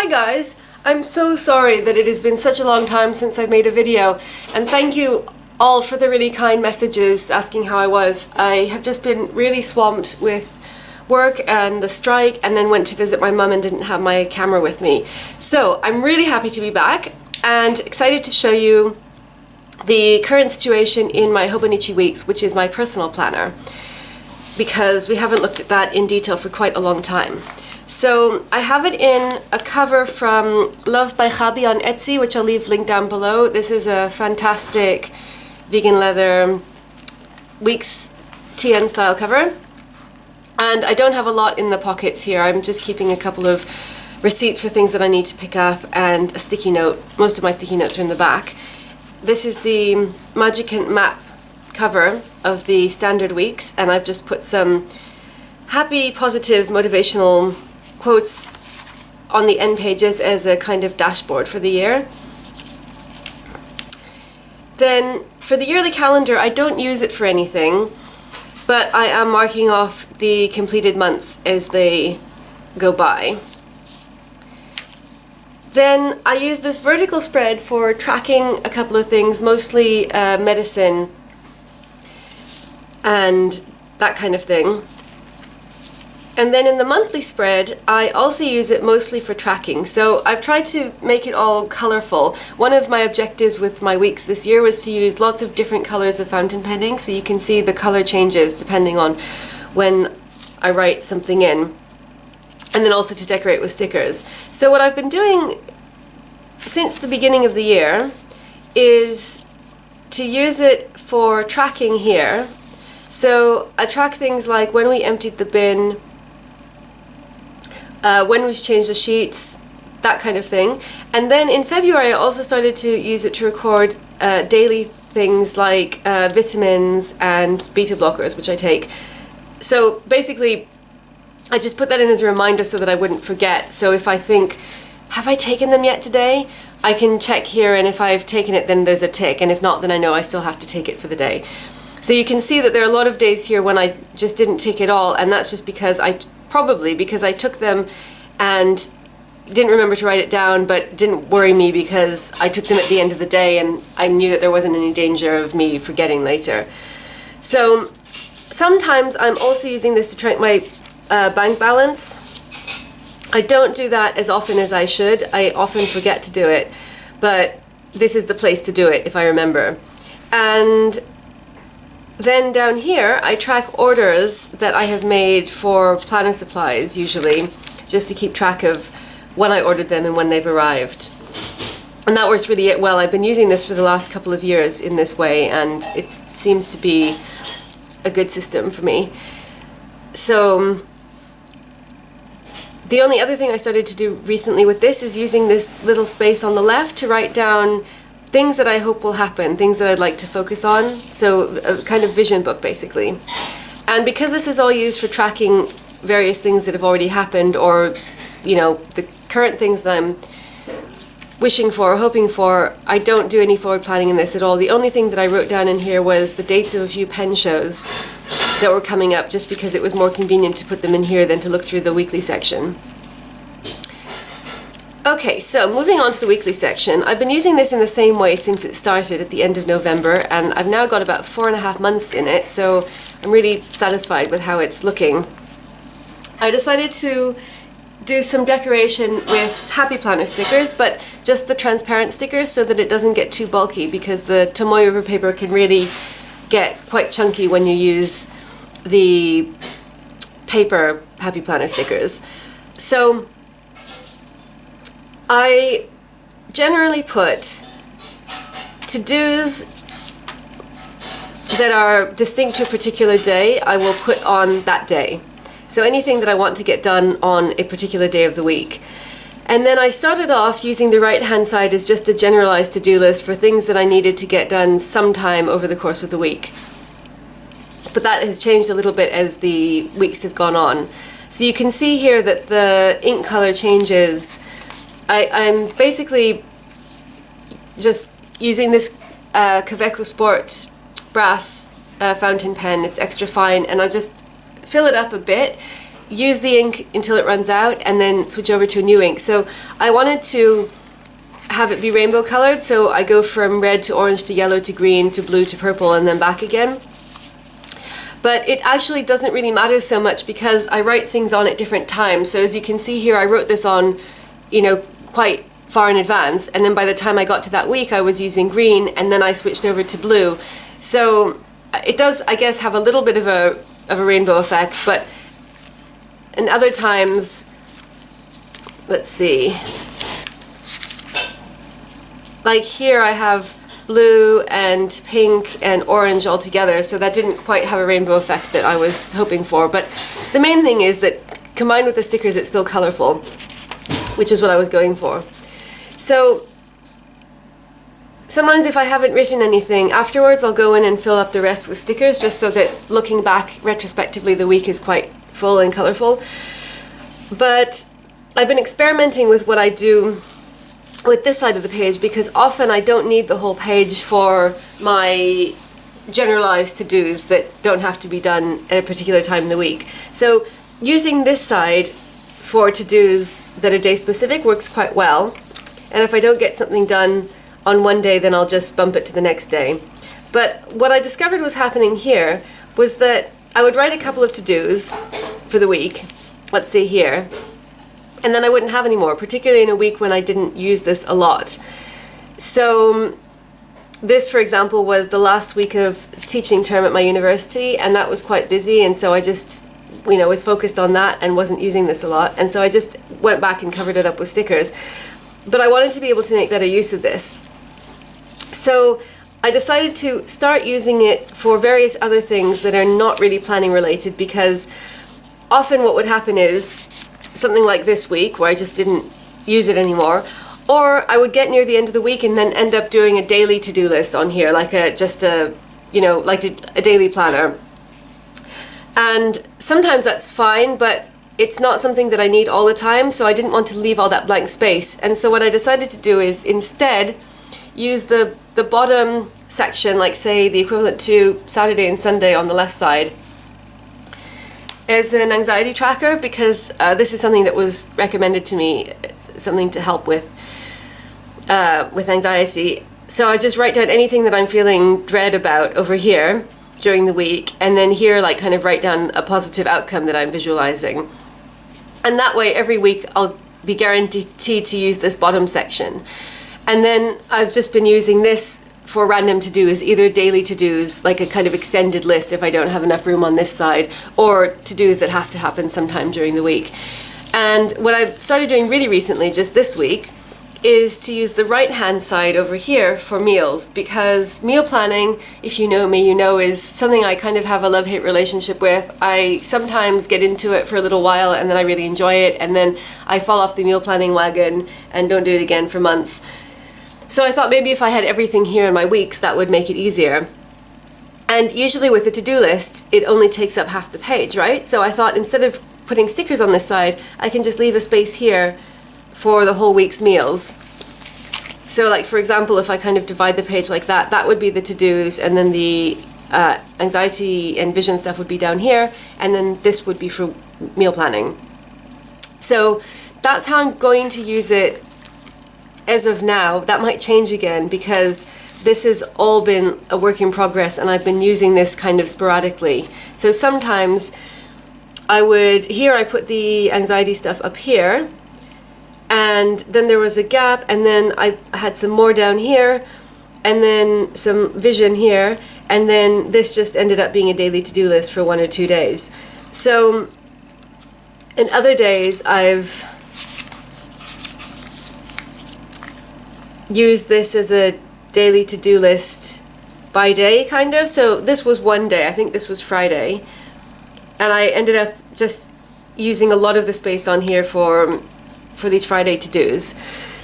Hi guys! I'm so sorry that it has been such a long time since I've made a video, and thank you all for the really kind messages asking how I was. I have just been really swamped with work and the strike, and then went to visit my mum and didn't have my camera with me. So I'm really happy to be back and excited to show you the current situation in my Hobonichi Weeks, which is my personal planner, because we haven't looked at that in detail for quite a long time. So I have it in a cover from Love by Hobby on Etsy, which I'll leave linked down below. This is a fantastic vegan leather Weeks TN style cover. And I don't have a lot in the pockets here. I'm just keeping a couple of receipts for things that I need to pick up and a sticky note. Most of my sticky notes are in the back. This is the Magicant map cover of the standard weeks, and I've just put some happy, positive, motivational quotes on the end pages as a kind of dashboard for the year. Then for the yearly calendar, I don't use it for anything, but I am marking off the completed months as they go by. Then I use this vertical spread for tracking a couple of things, mostly medicine and that kind of thing. And then in the monthly spread, I also use it mostly for tracking. So I've tried to make it all colorful. One of my objectives with my weeks this year was to use lots of different colors of fountain penning, so you can see the color changes depending on when I write something in. And then also to decorate with stickers. So what I've been doing since the beginning of the year is to use it for tracking here. So I track things like when we emptied the bin, when we've changed the sheets, that kind of thing. And then in February I also started to use it to record daily things like vitamins and beta blockers, which I take. So basically I just put that in as a reminder so that I wouldn't forget. So if I think, have I taken them yet today? I can check here, and if I've taken it then there's a tick, and if not then I know I still have to take it for the day. So you can see that there are a lot of days here when I just didn't tick it all, and that's just because probably because I took them and didn't remember to write it down, but didn't worry me because I took them at the end of the day and I knew that there wasn't any danger of me forgetting later. So sometimes I'm also using this to track my bank balance. I don't do that as often as I should. I often forget to do it, but this is the place to do it if I remember. And then down here I track orders that I have made for planner supplies, usually, just to keep track of when I ordered them and when they've arrived. And that works really well. I've been using this for the last couple of years in this way, and it seems to be a good system for me. So the only other thing I started to do recently with this is using this little space on the left to write down things that I hope will happen, things that I'd like to focus on. So a kind of vision book, basically. And because this is all used for tracking various things that have already happened, or, you know, the current things that I'm wishing for or hoping for, I don't do any forward planning in this at all. The only thing that I wrote down in here was the dates of a few pen shows that were coming up, just because it was more convenient to put them in here than to look through the weekly section. Okay, so moving on to the weekly section. I've been using this in the same way since it started at the end of November, and I've now got about 4.5 months in it, so I'm really satisfied with how it's looking. I decided to do some decoration with Happy Planner stickers, but just the transparent stickers so that it doesn't get too bulky, because the Tomoe River paper can really get quite chunky when you use the paper Happy Planner stickers. So I generally put to-dos that are distinct to a particular day, I will put on that day. So anything that I want to get done on a particular day of the week. And then I started off using the right-hand side as just a generalized to-do list for things that I needed to get done sometime over the course of the week. But that has changed a little bit as the weeks have gone on. So you can see here that the ink color changes. I'm basically just using this Kaweco Sport brass fountain pen. It's extra fine, and I'll just fill it up a bit use the ink until it runs out and then switch over to a new ink. So I wanted to have it be rainbow colored, so I go from red to orange to yellow to green to blue to purple and then back again. But it actually doesn't really matter so much because I write things on at different times. So as you can see here, I wrote this on, quite far in advance, and then by the time I got to that week I was using green, and then I switched over to blue. So it does, I guess, have a little bit of a rainbow effect, but in other times, let's see, like here I have blue and pink and orange all together, so that didn't quite have a rainbow effect that I was hoping for. But the main thing is that combined with the stickers it's still colorful, which is what I was going for. So sometimes if I haven't written anything afterwards, I'll go in and fill up the rest with stickers, just so that looking back retrospectively the week is quite full and colorful. But I've been experimenting with what I do with this side of the page, because often I don't need the whole page for my generalized to-dos that don't have to be done at a particular time in the week. So using this side for to-dos that are day specific works quite well, and if I don't get something done on one day, then I'll just bump it to the next day. But what I discovered was happening here was that I would write a couple of to-dos for the week, let's say here, and then I wouldn't have any more, particularly in a week when I didn't use this a lot. So this, for example, was the last week of teaching term at my university, and that was quite busy, and so I just was focused on that and wasn't using this a lot, and so I just went back and covered it up with stickers. But I wanted to be able to make better use of this. So I decided to start using it for various other things that are not really planning related, because often what would happen is something like this week where I just didn't use it anymore, or I would get near the end of the week and then end up doing a daily to-do list on here, like a daily planner. And sometimes that's fine, but it's not something that I need all the time, so I didn't want to leave all that blank space. And so what I decided to do is instead use the bottom section, like say the equivalent to Saturday and Sunday on the left side, as an anxiety tracker, because this is something that was recommended to me, something to help with anxiety. So I just write down anything that I'm feeling dread about over here during the week, and then here kind of write down a positive outcome that I'm visualizing. And that way every week I'll be guaranteed to use this bottom section. And then I've just been using this for random to-dos, either daily to-dos, like a kind of extended list if I don't have enough room on this side, or to-dos that have to happen sometime during the week. And what I started doing really recently, just this week, is to use the right-hand side over here for meals, because meal planning, if you know me, you know, is something I kind of have a love-hate relationship with. I sometimes get into it for a little while and then I really enjoy it, and then I fall off the meal planning wagon and don't do it again for months. So I thought maybe if I had everything here in my weeks, that would make it easier. And usually with a to-do list, it only takes up half the page, right? So I thought instead of putting stickers on this side, I can just leave a space here for the whole week's meals. So like, for example, if I kind of divide the page like that, that would be the to-dos, and then the anxiety and vision stuff would be down here, and then this would be for meal planning. So that's how I'm going to use it as of now. That might change again, because this has all been a work in progress and I've been using this kind of sporadically. So sometimes I put the anxiety stuff up here, and then there was a gap, and then I had some more down here, and then some vision here, and then this just ended up being a daily to-do list for 1 or 2 days. So in other days I've used this as a daily to-do list by day, kind of. So this was one day, I think this was Friday, and I ended up just using a lot of the space on here for these Friday to-dos.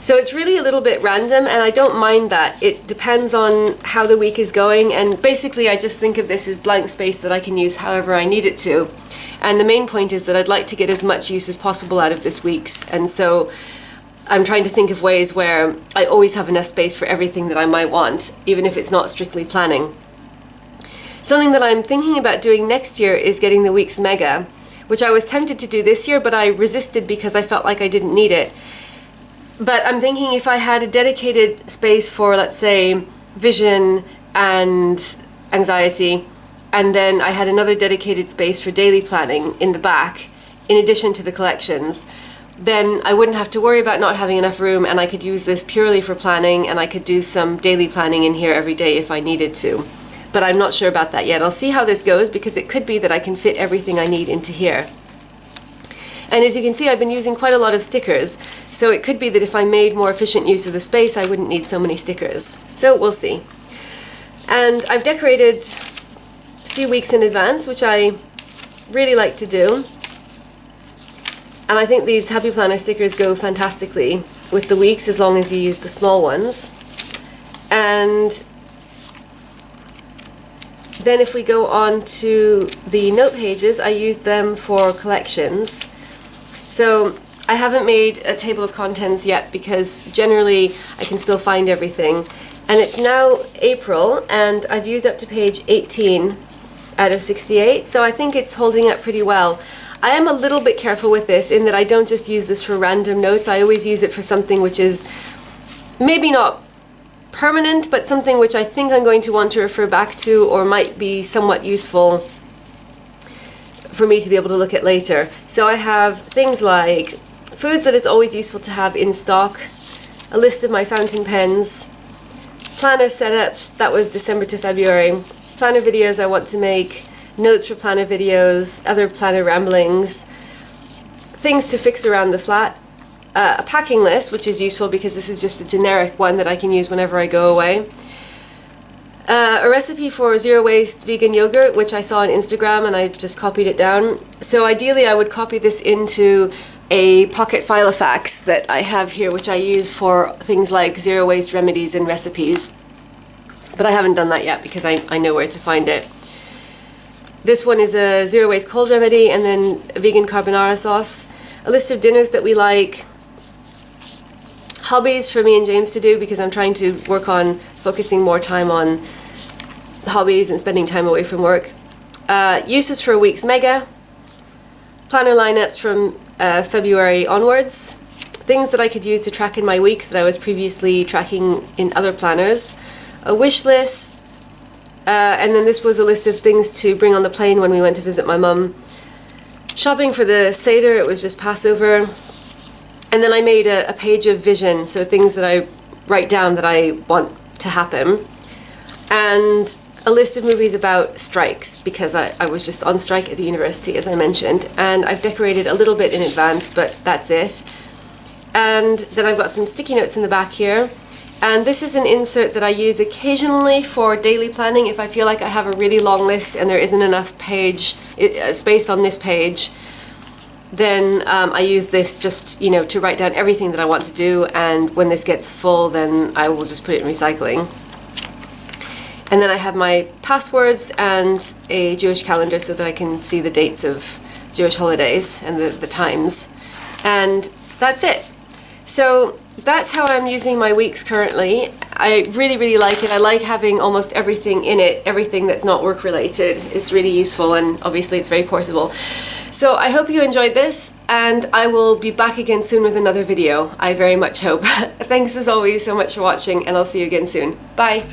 So it's really a little bit random, and I don't mind that. It depends on how the week is going, and basically I just think of this as blank space that I can use however I need it to. And the main point is that I'd like to get as much use as possible out of this week's, and so I'm trying to think of ways where I always have enough space for everything that I might want, even if it's not strictly planning. Something that I'm thinking about doing next year is getting the week's mega, which I was tempted to do this year, but I resisted because I felt like I didn't need it. But I'm thinking if I had a dedicated space for, let's say, vision and anxiety, and then I had another dedicated space for daily planning in the back, in addition to the collections, then I wouldn't have to worry about not having enough room, and I could use this purely for planning, and I could do some daily planning in here every day if I needed to. But I'm not sure about that yet. I'll see how this goes, because it could be that I can fit everything I need into here. And as you can see, I've been using quite a lot of stickers, so it could be that if I made more efficient use of the space, I wouldn't need so many stickers. So we'll see. And I've decorated a few weeks in advance, which I really like to do. And I think these Happy Planner stickers go fantastically with the weeks, as long as you use the small ones. And then if we go on to the note pages, I use them for collections. So I haven't made a table of contents yet, because generally I can still find everything. And it's now April, and I've used up to page 18 out of 68, so I think it's holding up pretty well. I am a little bit careful with this in that I don't just use this for random notes. I always use it for something which is maybe not permanent, but something which I think I'm going to want to refer back to, or might be somewhat useful for me to be able to look at later. So I have things like foods that it's always useful to have in stock, a list of my fountain pens, planner setups, that was December to February, planner videos I want to make, notes for planner videos, other planner ramblings, things to fix around the flat, a packing list, which is useful because this is just a generic one that I can use whenever I go away, a recipe for zero waste vegan yogurt, which I saw on Instagram and I just copied it down. So ideally I would copy this into a pocket filofax that I have here, which I use for things like zero waste remedies and recipes. But I haven't done that yet because I know where to find it. This one is a zero waste cold remedy, and then a vegan carbonara sauce, a list of dinners that we like, hobbies for me and James to do, because I'm trying to work on focusing more time on hobbies and spending time away from work, uses for a week's mega, planner lineups from February onwards, things that I could use to track in my weeks that I was previously tracking in other planners, a wish list, and then this was a list of things to bring on the plane when we went to visit my mum, shopping for the Seder, it was just Passover, and then I made a page of vision, so things that I write down that I want to happen, and a list of movies about strikes, because I was just on strike at the university, as I mentioned, and I've decorated a little bit in advance, but that's it. And then I've got some sticky notes in the back here, and this is an insert that I use occasionally for daily planning if I feel like I have a really long list and there isn't enough page space on this page. Then I use this just, you know, to write down everything that I want to do, and when this gets full then I will just put it in recycling. And then I have my passwords and a Jewish calendar so that I can see the dates of Jewish holidays and the times. And that's it. So that's how I'm using my weeks currently. I really like it. I like having almost everything in it. Everything that's not work related is really useful, and obviously it's very portable. So I hope you enjoyed this, and I will be back again soon with another video. I very much hope. Thanks as always so much for watching, and I'll see you again soon. Bye!